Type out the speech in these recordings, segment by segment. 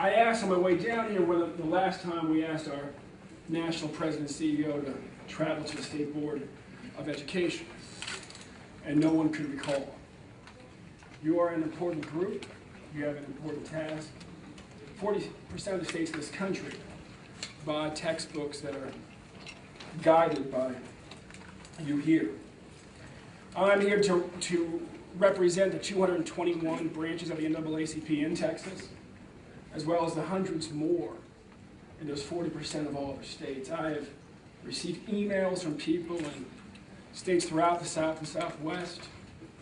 I asked on my way down here whether the last time we asked our national president and CEO to travel to the State Board of Education, and no one could recall. You are an important group. You have an important task. 40% of the states in this country buy textbooks that are guided by you here. I'm here to represent the 221 branches of the NAACP in Texas, as well as the hundreds more in those 40% of all other states. I have received emails from people in states throughout the South and Southwest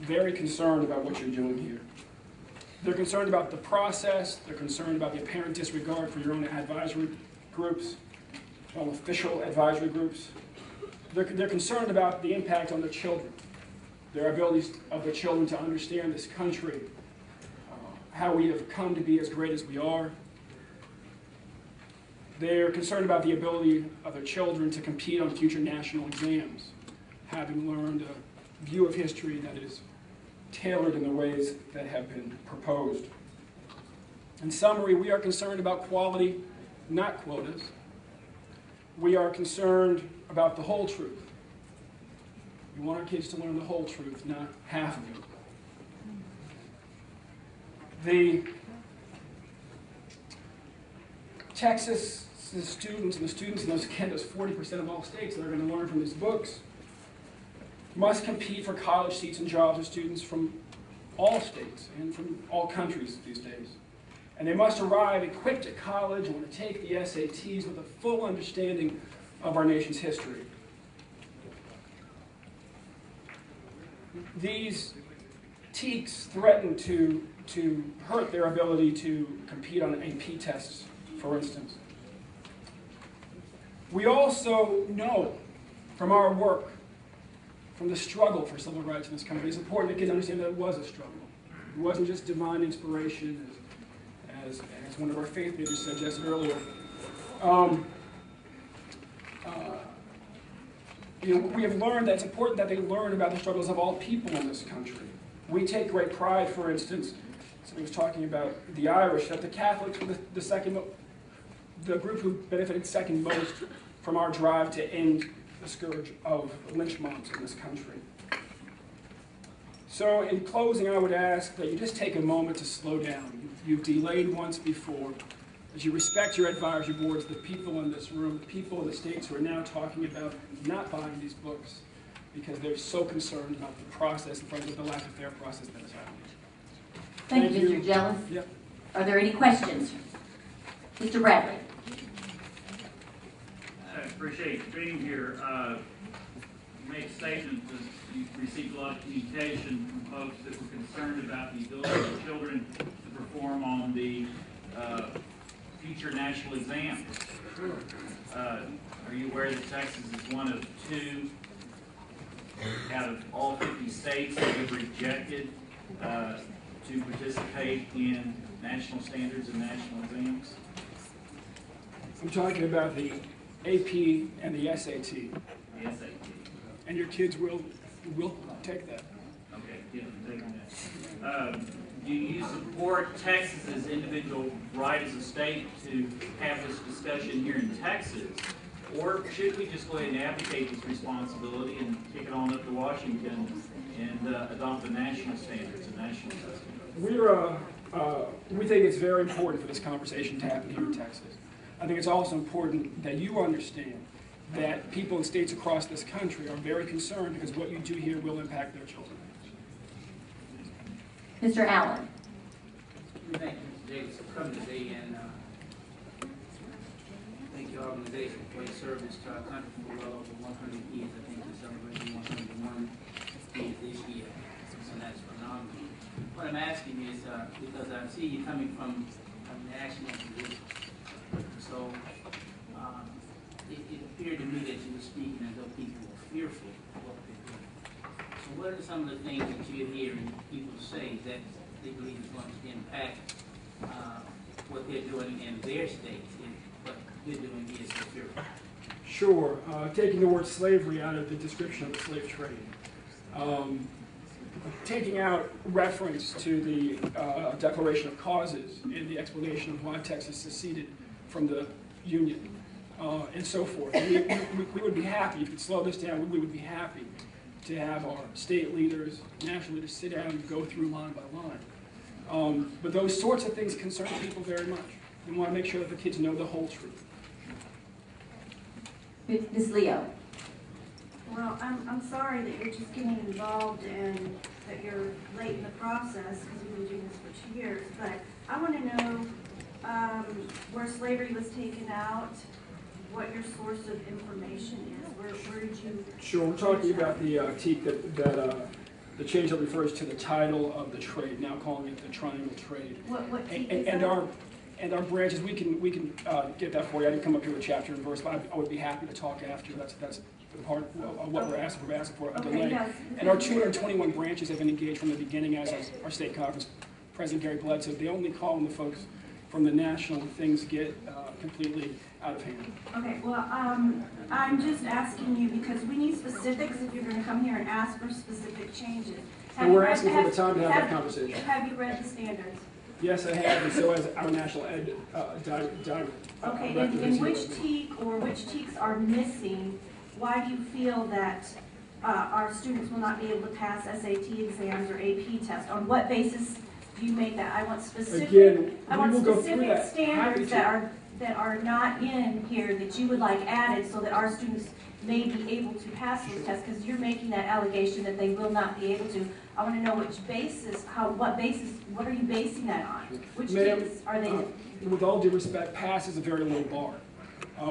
very concerned about what you're doing here. They're concerned about the process. They're concerned about the apparent disregard for your own advisory groups, official advisory groups. They're concerned about the impact on their children, their abilities of their children to understand this country, how we have come to be as great as we are. They're concerned about the ability of their children to compete on future national exams, having learned a view of history that is tailored in the ways that have been proposed. In summary, we are concerned about quality, not quotas. We are concerned about the whole truth. We want our kids to learn the whole truth, not half of it. The Texas students and the students in those 40% of all states that are going to learn from these books must compete for college seats and jobs with students from all states and from all countries these days. And they must arrive equipped at college and want to take the SATs with a full understanding of our nation's history. These TEKs threaten to hurt their ability to compete on AP tests, for instance. We also know from our work, from the struggle for civil rights in this country, it's important that kids understand that it was a struggle. It wasn't just divine inspiration, as one of our faith leaders said just earlier. We have learned that it's important that they learn about the struggles of all people in this country. We take great pride, for instance, somebody was talking about the Irish, that the Catholics were the group who benefited second most from our drive to end the scourge of lynch mobs in this country. So in closing, I would ask that you just take a moment to slow down. You've delayed once before. As you respect your advisory boards, the people in this room, the people in the states who are now talking about not buying these books because they're so concerned about the process, in front of the lack of fair process that is happening. Thank you, Mr. Jealous. Yep. Are there any questions? Mr. Bradley. I appreciate you being here. You made a statement that you received a lot of communication from folks that were concerned about the ability of children to perform on the future national exams. Are you aware that Texas is one of 2 out of all 50 states that have rejected to participate in national standards and national exams? I'm talking about the AP and the SAT. The SAT. And your kids will take that. Okay, yeah, I'm taking that. Do you support Texas's individual right as a state to have this discussion here in Texas? Or should we just go ahead and abdicate this responsibility and kick it on up to Washington and adopt the national standards and national systems? We think it's very important for this conversation to happen here in Texas. I think it's also important that you understand that people in states across this country are very concerned because what you do here will impact their children. Mr. Allen. Thank you, Mr. Davis, for coming today, and thank your organization for your service to our country for well over 100 years. I think we're celebrating 101 years this year, and that's phenomenal. What I'm asking is, because I see you coming from a national position, so it appeared to me that you were speaking as though people were fearful of what they're doing. So what are some of the things that you're hearing people say that they believe is going to impact what they're doing in their states and what they're doing here is so fearful? Sure. Taking the word slavery out of the description of the slave trade. taking out reference to the Declaration of Causes in the explanation of why Texas seceded from the Union and so forth. We would be happy, if you could slow this down, we would be happy to have our state leaders, national leaders sit down and go through line by line. But those sorts of things concern people very much. We want to make sure that the kids know the whole truth. Ms. Leo. Well, I'm sorry that you're just getting involved and that you're late in the process because we've been doing this for 2 years. But I want to know where slavery was taken out, what your source of information is. Where did you? Sure, we're talking about the teak the change that refers to the title of the trade, now calling it the triangle trade. What teak is And that? our branches, we can get that for you. I didn't come up here with chapter and verse, but I would be happy to talk after. That's the part of what we're asking for, a delay. Yes. And our 221 branches have been engaged from the beginning, as our state conference President Gary Bledsoe. They only call on the folks from the national when things get completely out of hand. Okay, well, I'm just asking you because we need specifics if you're going to come here and ask for specific changes. And we're asking for the time to have that conversation. Have you read the standards? Yes, I have, and so has our national ed Okay, and which teak or which teaks are missing? Why do you feel that our students will not be able to pass SAT exams or AP tests? On what basis do you make that? I want specific. Again, I want we will go through specific that. standards that are not in here that you would like added so that our students may be able to pass those tests, because you're making that allegation that they will not be able to. I want to know which basis, what are you basing that on? Which tests are they? With all due respect, pass is a very low bar.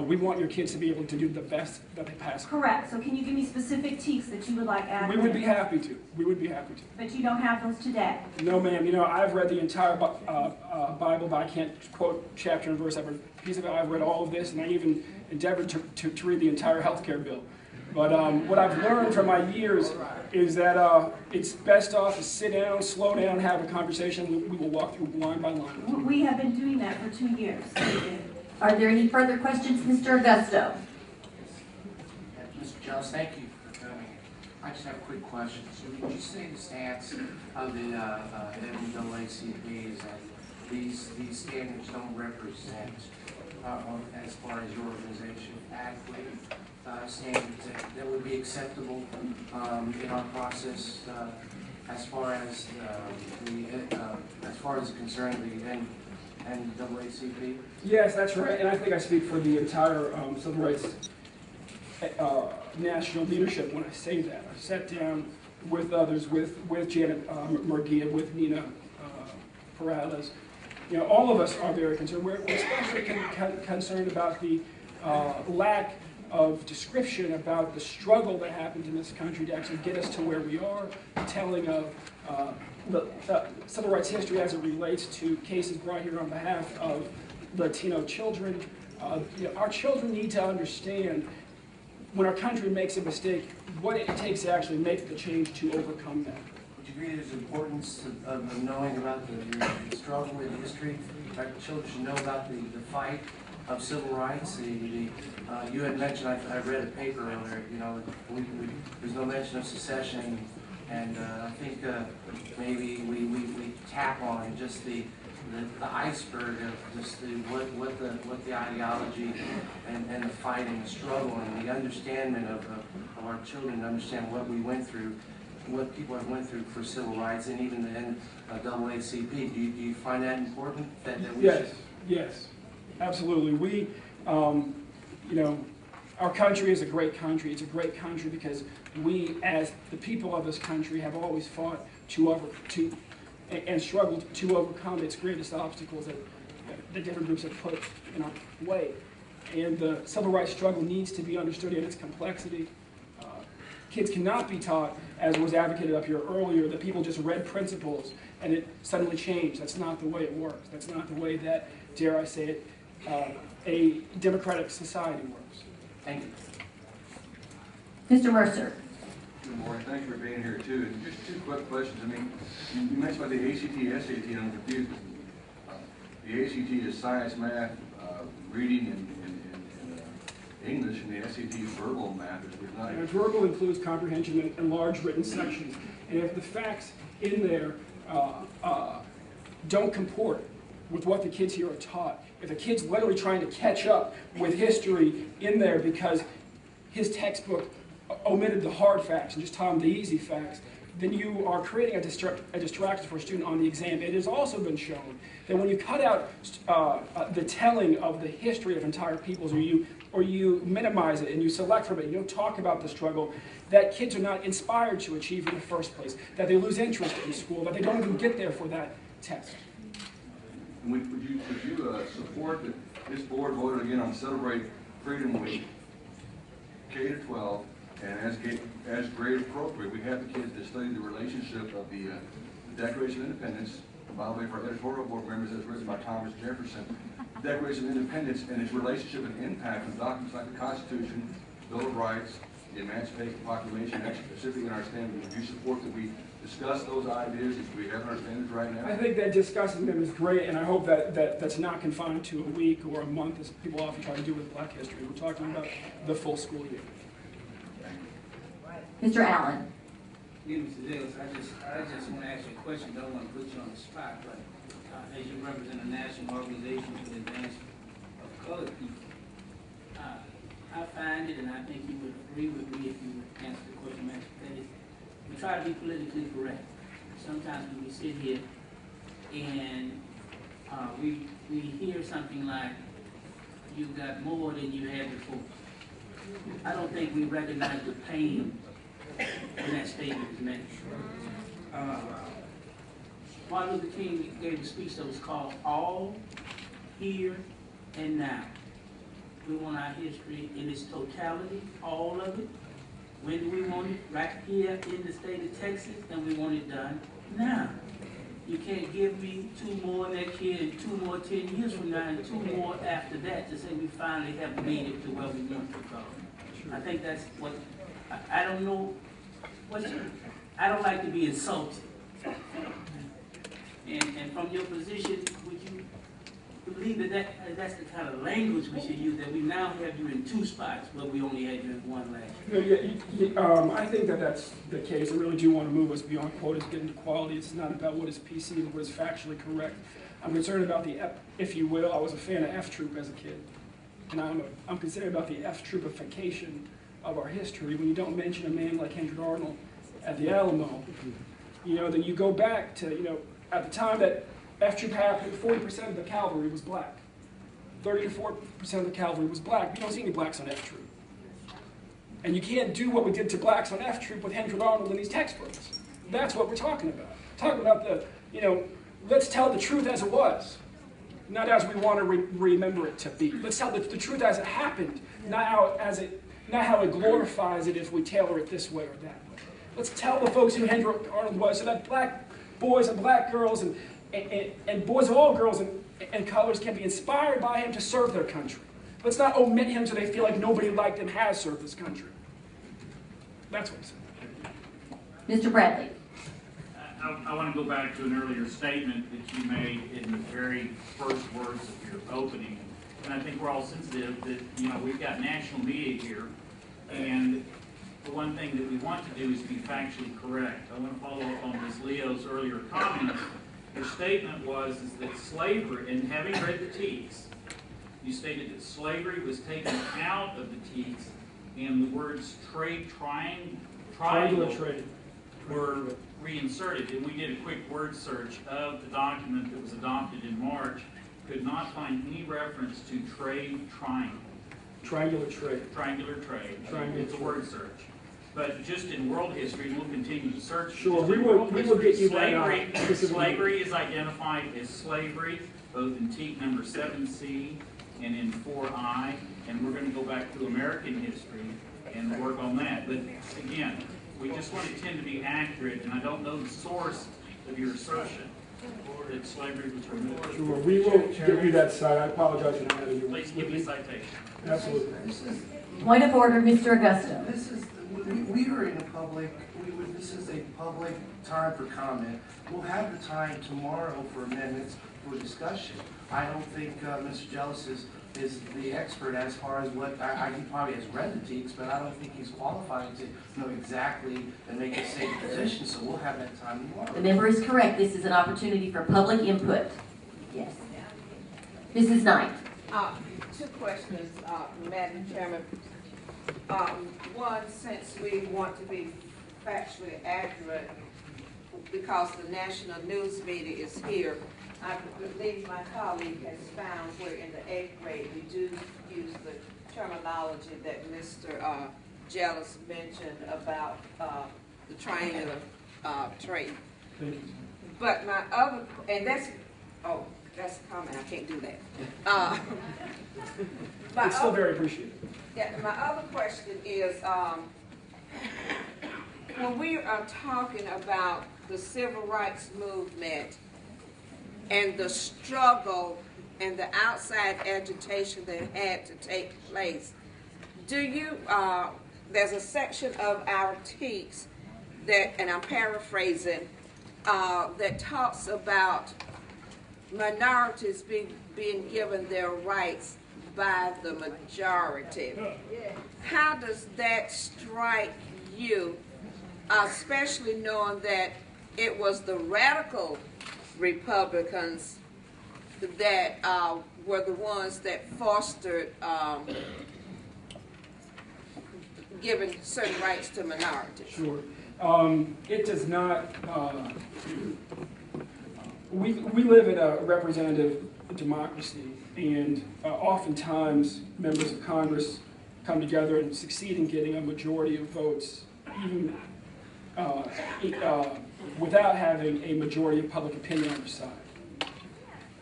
We want your kids to be able to do the best that they pass. Correct. So can you give me specific teaks that you would like added? We would be happy to. We would be happy to. But you don't have those today? No, ma'am. You know, I've read the entire Bible, but I can't quote chapter and verse. I've read a piece of it. I've read all of this, and I even endeavored to read the entire health care bill. But what I've learned from my years is that it's best off to sit down, slow down, have a conversation. We will walk through line by line. We have been doing that for 2 years. Are there any further questions, Mr. Augusto? Mr. Jealous, thank you for coming. I just have a quick question. So would you say the stance of the NAACP is that these standards don't represent, as far as your organization, adequate standards that would be acceptable in our process as far as concerning the NAACP? Yes, that's right, and I think I speak for the entire civil rights national leadership when I say that. I sat down with others, with Janet Murguia, with Nina Perales. You know, all of us are very concerned. We're especially concerned about the lack of description about the struggle that happened in this country to actually get us to where we are, telling of the civil rights history as it relates to cases brought here on behalf of Latino children. You know, our children need to understand when our country makes a mistake, what it takes to actually make the change to overcome that. Would you agree there's importance of knowing about the struggle in history? Our children should know about the fight of civil rights. You had mentioned, I read a paper earlier, you know, there's no mention of secession, and I think maybe we tap on just the iceberg of just what the ideology and the fight and the struggle and the understanding of our children to understand what we went through, what people have went through for civil rights, and even the NAACP. Do you find that important? That we Yes, absolutely. We, you know, our country is a great country. It's a great country because we, as the people of this country, have always fought and struggled to overcome its greatest obstacles that the different groups have put in our way. And the civil rights struggle needs to be understood in its complexity. Kids cannot be taught, as was advocated up here earlier, that people just read principles and it suddenly changed. That's not the way it works. That's not the way that, dare I say it, a democratic society works. Thank you. Mr. Mercer. Good morning. Thank you for being here too. And just two quick questions. I mean, you mentioned about the ACT, SAT, and I'm confused. The ACT is science, math, reading, and English, and the SAT is verbal math. Verbal includes comprehension and large written sections. And if the facts in there don't comport with what the kids here are taught, if the kid's literally trying to catch up with history in there because his textbook omitted the hard facts and just taught him the easy facts, then you are creating a distraction for a student on the exam. It has also been shown that when you cut out the telling of the history of entire peoples, or you minimize it and you select from it, you don't talk about the struggle, that kids are not inspired to achieve in the first place, that they lose interest in school, that they don't even get there for that test. And would you support that this board voted again on Celebrate Freedom Week, K to 12, and as grade appropriate, we have the kids that study the relationship of the Declaration of Independence, by the way, for our editorial board members, as written by Thomas Jefferson, the Declaration of Independence and its relationship and impact on documents like the Constitution, Bill of Rights, the Emancipation Proclamation, actually specifically in our standards. Do you support that we discuss those ideas as we have in our standards right now? I think that discussing them is great, and I hope that's not confined to a week or a month, as people often try to do with Black history. We're talking about the full school year. Mr. Allen. Yeah, Mr. Jealous, I just want to ask you a question. Don't want to put you on the spot, but as you represent a national organization for the advancement of colored people, I find it, and I think you would agree with me if you would answer the question, that is, we try to be politically correct. Sometimes when we sit here and we hear something like, you got more than you had before. I don't think we recognize the pain when that statement is made. Martin Luther King gave a speech that was called All, Here, and Now. We want our history in its totality, all of it. When do we want it? Right here in the state of Texas, and we want it done now. You can't give me 2 more next year and 2 more 10 years from now and 2 more after that to say we finally have made it to where we want to go. I think that's what, I don't know, I don't like to be insulted. And from your position, would you believe that's the kind of language we should use, that we now have you in 2 spots, but we only had you in 1 last year? I think that's the case. I really do want to move us beyond quotas, get into quality. It's not about what is PC, but what is factually correct. I'm concerned about the, if you will, I was a fan of F-Troop as a kid. And I'm concerned about the F-Troopification of our history. When you don't mention a man like Hendrik Arnold at the Alamo, then you go back to, at the time that F-Troop happened, 40% of the cavalry was black. 30 to 40% of the cavalry was black. You don't see any blacks on F-Troop. And you can't do what we did to blacks on F-Troop with Hendrik Arnold in these textbooks. That's what we're talking about. Talking about let's tell the truth as it was, not as we want to remember it to be. Let's tell the truth as it happened, not how it glorifies it if we tailor it this way or that way. Let's tell the folks who Hendrik Arnold was, so that black boys and black girls and boys of all girls and colors can be inspired by him to serve their country. Let's not omit him so they feel like nobody like them has served this country. That's what I'm saying. Mr. Bradley. I want to go back to an earlier statement that you made in the very first words of your opening. And I think we're all sensitive that, we've got national media here, and the one thing that we want to do is be factually correct. I want to follow up on Ms. Leo's earlier comments. Your statement was that slavery, and having read the text, you stated that slavery was taken out of the text, and the words triangle trade were reinserted. And we did a quick word search of the document that was adopted in March. Could not find any reference to trade triangle. Triangular trade. Triangular trade. Triangular It's a word search. But just in world history, we'll continue to search. Sure, we will get you Slavery is identified as slavery, both in TEAC number 7C and in 4I, and we're going to go back to American history and work on that. But again, we just want to tend to be accurate, and I don't know the source of your assertion that slavery was removed. Sure, we will give you that site. I apologize for not having you. Please give me a citation. Absolutely. Point of order, Mr. Augusto. We are in a public, this is a public time for comment. We'll have the time tomorrow for amendments for discussion. I don't think Mr. Jealous is is the expert as far as what, he probably has read the TEKS, but I don't think he's qualified to know exactly and make a safe position, so we'll have that time tomorrow. The member is correct. This is an opportunity for public input. Yes. Mrs. Knight. Two questions, Madam Chairman. One, since we want to be factually accurate, because the national news media is here, I believe my colleague has found where in the 8th grade we do use the terminology that Mr. Jealous mentioned about the triangular trait. But my other, and that's a comment, I can't do that. It's still very appreciated. Yeah, my other question is, when we are talking about the civil rights movement and the struggle and the outside agitation that had to take place, do you, there's a section of our TEKS that, and I'm paraphrasing, that talks about minorities being given their rights by the majority. How does that strike you, especially knowing that it was the radical Republicans that were the ones that fostered giving certain rights to minorities? Sure. It does not, we live in a representative democracy, and oftentimes members of Congress come together and succeed in getting a majority of votes, even without having a majority of public opinion on their side.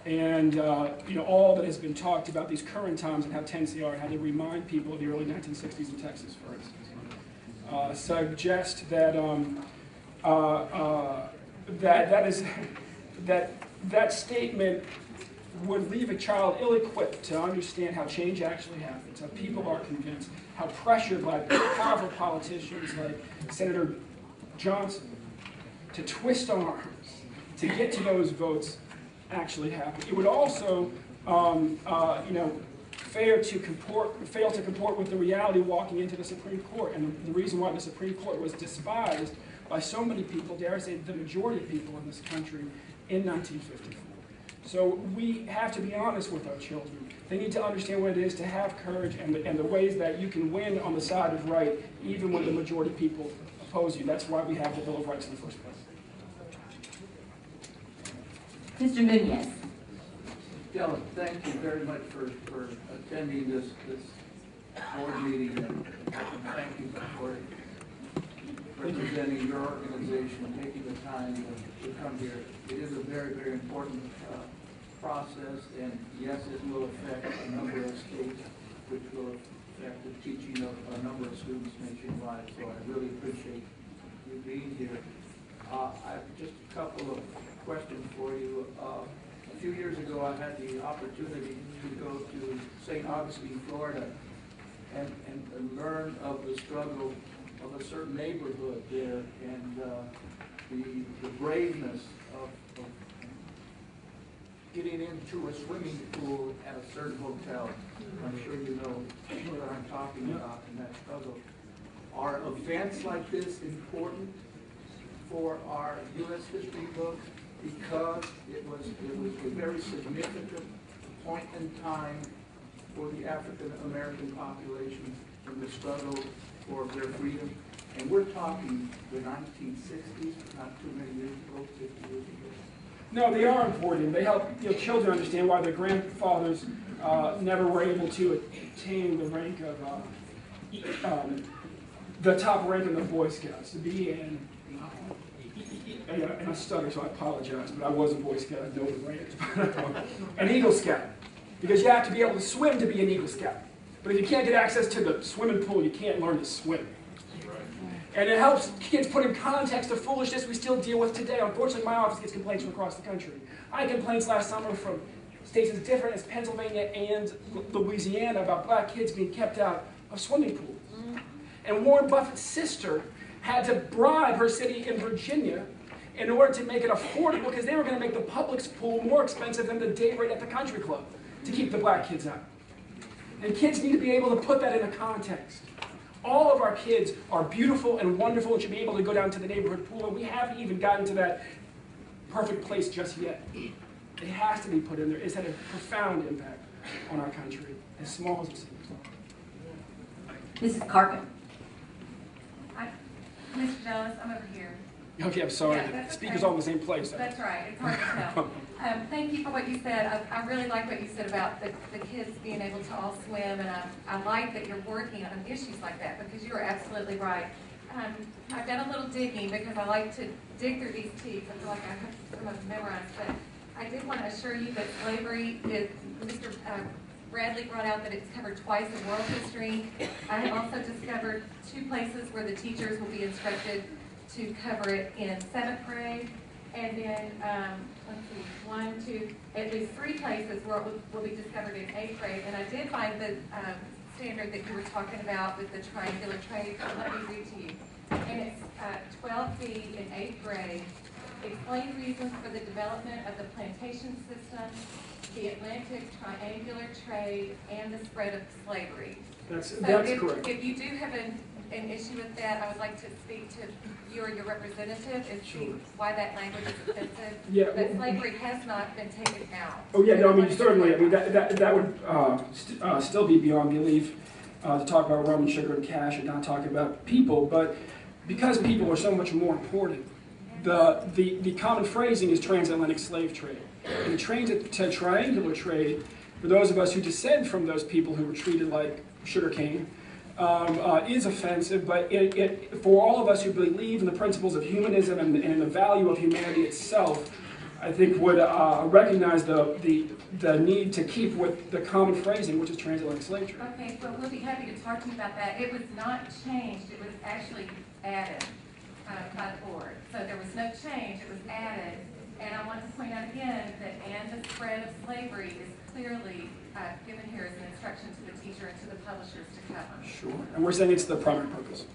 And all that has been talked about these current times and how tense they are, how they remind people of the early 1960s in Texas, for instance, suggest that that statement would leave a child ill-equipped to understand how change actually happens, how people are convinced, how pressured by powerful politicians like Senator Johnson to twist arms to get to those votes actually happen. It would also, fail to comport with the reality walking into the Supreme Court, and the reason why the Supreme Court was despised by so many people, dare I say the majority of people in this country, in 1954. So we have to be honest with our children. They need to understand what it is to have courage and the ways that you can win on the side of right, even when the majority of people oppose you. That's why we have the Bill of Rights in the first place. Mr. Nunez. Jealous, thank you very much for attending this board meeting, and thank you for representing your organization, taking the time to come here. It is a very, very important process, and yes, it will affect a number of states, which will affect the teaching of a number of students nationwide, so I really appreciate you being here. I have just a couple of questions for you. A few years ago, I had the opportunity to go to St. Augustine, Florida, and learn of the struggle of a certain neighborhood there, and the braveness of getting into a swimming pool at a certain hotel. I'm sure you know what I'm talking about in that struggle. Are events like this important for our U.S. history books? Because it was a very significant point in time for the African American population in the struggle for their freedom. And we're talking the 1960s, not too many years ago, 50 years ago. No, they are important. They help children understand why their grandfathers never were able to attain the rank of the top rank in the Boy Scouts, to be in. And I stutter, so I apologize, but I was a Boy Scout. I know the rank. An Eagle Scout, because you have to be able to swim to be an Eagle Scout. But if you can't get access to the swimming pool, you can't learn to swim. And it helps kids put in context the foolishness we still deal with today. Unfortunately, my office gets complaints from across the country. I had complaints last summer from states as different as Pennsylvania and Louisiana about black kids being kept out of swimming pools. And Warren Buffett's sister had to bribe her city in Virginia in order to make it affordable, because they were going to make the public pool more expensive than the day rate at the country club to keep the black kids out. And kids need to be able to put that in a context. All of our kids are beautiful and wonderful and should be able to go down to the neighborhood pool, and we haven't even gotten to that perfect place just yet. It has to be put in there. It's had a profound impact on our country, as small as it seems. Mrs. Carpenter. Mr. Jealous, I'm over here. Okay, I'm sorry. Yeah, The that's speaker's okay. all in the same place. That's right, it's hard to tell. Thank you for what you said. I really like what you said about the kids being able to all swim, and I like that you're working on issues like that, because you're absolutely right. I've done a little digging because I like to dig through these text. I feel like I have some of them memorized, but I did want to assure you that slavery is, Mr. Bradley brought out that it's covered twice in world history. I have also discovered 2 places where the teachers will be instructed to cover it in 7th grade, and then, let's see, at least 3 places where it will be discovered in 8th grade. And I did find the standard that you were talking about with the triangular trade. Let me read to you. And it's 12B in 8th grade. Explain reasons for the development of the plantation system, the Atlantic triangular trade, and the spread of slavery. That's So correct. if you do have an issue with that, I would like to speak to you or your representative and see why that language is offensive. Yeah. But slavery has not been taken out. Oh yeah, no, I mean certainly. I mean that would still be beyond belief to talk about rum and sugar and cash and not talk about people. But because people are so much more important, the common phrasing is transatlantic slave trade. And the triangular trade, for those of us who descend from those people who were treated like sugarcane, is offensive, but for all of us who believe in the principles of humanism and in the value of humanity itself, I think would recognize the need to keep with the common phrasing, which is transatlantic slave trade. Okay, so we'll be happy to talk to you about that. It was not changed, it was actually added by the board. So there was no change, it was added. And I want to point out again that and the spread of slavery is clearly given here as an instruction to the teacher and to the publishers to cover. Sure. And we're saying it's the primary purpose.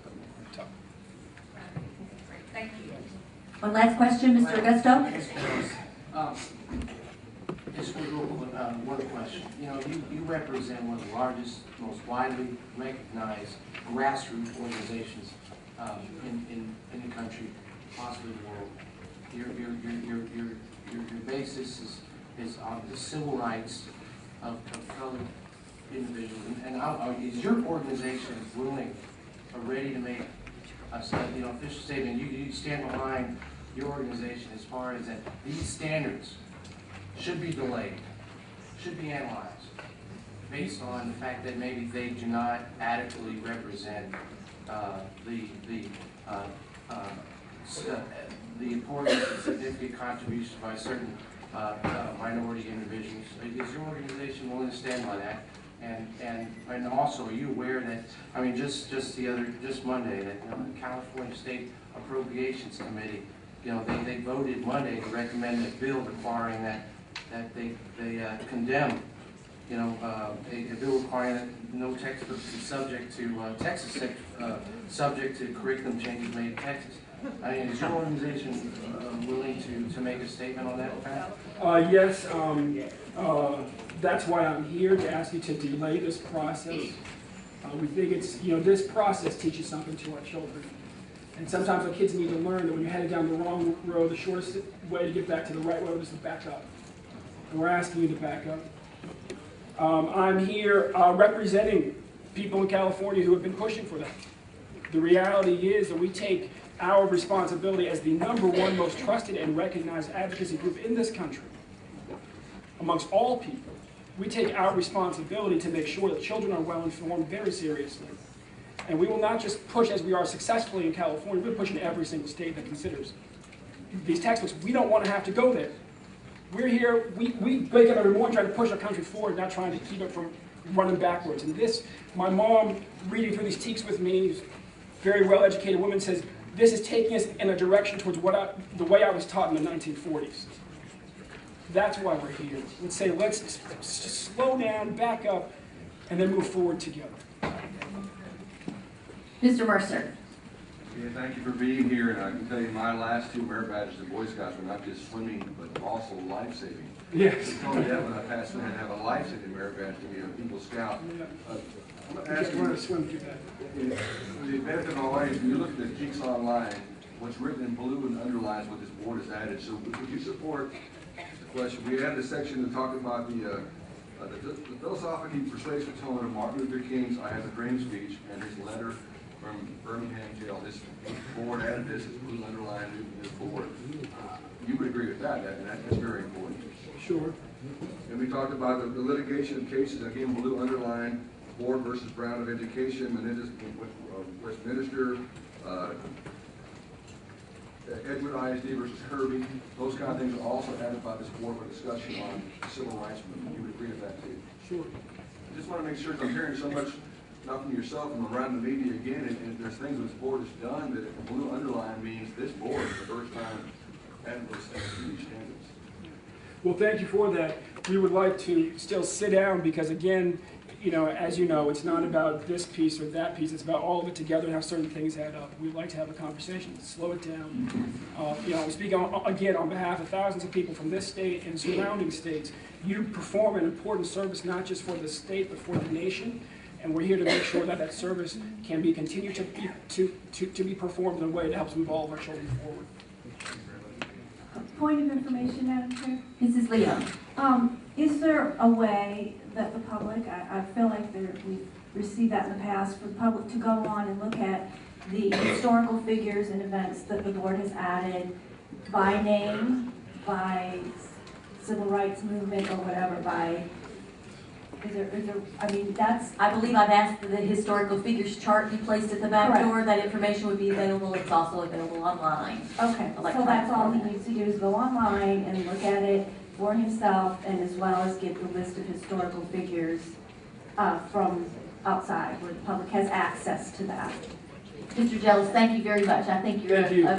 Great, thank you. One last question, Mr. Augusto. Just one question. You know, you represent one of the largest, most widely recognized grassroots organizations in the country, possibly the world. Your basis is on the civil rights of colored individuals. And is your organization willing or ready to make a official statement? You stand behind your organization as far as that these standards should be delayed, should be analyzed, based on the fact that maybe they do not adequately represent the importance and significant contributions by certain minority individuals. Is your organization willing to stand by that? And also, are you aware that, I mean, just Monday, that the California State Appropriations Committee, they voted Monday to recommend a bill requiring that they condemn, a bill requiring that no textbooks be subject to subject to curriculum changes made in Texas. I mean, is your organization willing to make a statement on that fact? Yes. That's why I'm here, to ask you to delay this process. We think it's, this process teaches something to our children. And sometimes our kids need to learn that when you're headed down the wrong road, the shortest way to get back to the right road is to back up. And we're asking you to back up. I'm here representing people in California who have been pushing for that. The reality is that we take our responsibility as the #1 most trusted and recognized advocacy group in this country, amongst all people. We take our responsibility to make sure that children are well informed very seriously. And we will not just push as we are successfully in California, we're pushing every single state that considers these textbooks. We don't want to have to go there. We're here, we wake up every morning trying to push our country forward, not trying to keep it from running backwards. And this, my mom reading through these texts with me, very well-educated woman, says, this is taking us in a direction towards the way I was taught in the 1940s. That's why we're here. Let's say, let's just slow down, back up, and then move forward together. Mr. Mercer. Yeah, thank you for being here, and I can tell you my last 2 merit badges in Boy Scouts were not just swimming, but also life-saving. Yes. Tony Evans, I passed through and have a life in the American to be a Eagle Scout. I'm You asking can't run a swim through that. for the benefit of my audience, when you look at the Geeks Online, what's written in blue and underlines what this board has added. So would you support the question? We added a section to talk about the philosophically persuasive tone of Martin Luther King's "I Have a Dream" speech and his letter from Birmingham jail. This board added this as blue underlined in this board. You would agree with that, and that's very important. Sure. And we talked about the litigation of cases, again, blue underlined, Board versus Brown of Education, Menendez, Westminster, Edward ISD versus Kirby. Those kind of things are also added by this board for discussion on the civil rights movement. You would agree with that too? Sure. I just want to make sure, 'cause I'm hearing so much, not from yourself, from around the media again, and there's things this board has done that if blue underline means this board is the first time added those things to these standards. Well, thank you for that. We would like to still sit down because, again, you know, as you know, it's not about this piece or that piece. It's about all of it together and how certain things add up. We'd like to have a conversation, slow it down. You know, speaking again on behalf of thousands of people from this state and surrounding states, you perform an important service not just for the state but for the nation. And we're here to make sure that that service can be continued to be performed in a way that helps move all of our children forward. Point of information, Madam Chair. Mrs. Leo? Is there a way that the public, I feel like we've received that in the past, for the public to go on and look at the historical figures and events that the board has added by name, by civil rights movement or whatever, is there, I mean, that's. I believe I've asked that the historical figures chart be placed at the back Correct. door. That information would be available. It's also available online. Okay, so that's all he needs to do is go online and look at it for himself and as well as get the list of historical figures from outside where the public has access to that. Mr. Jealous, thank you very much. I think you're Thank you. a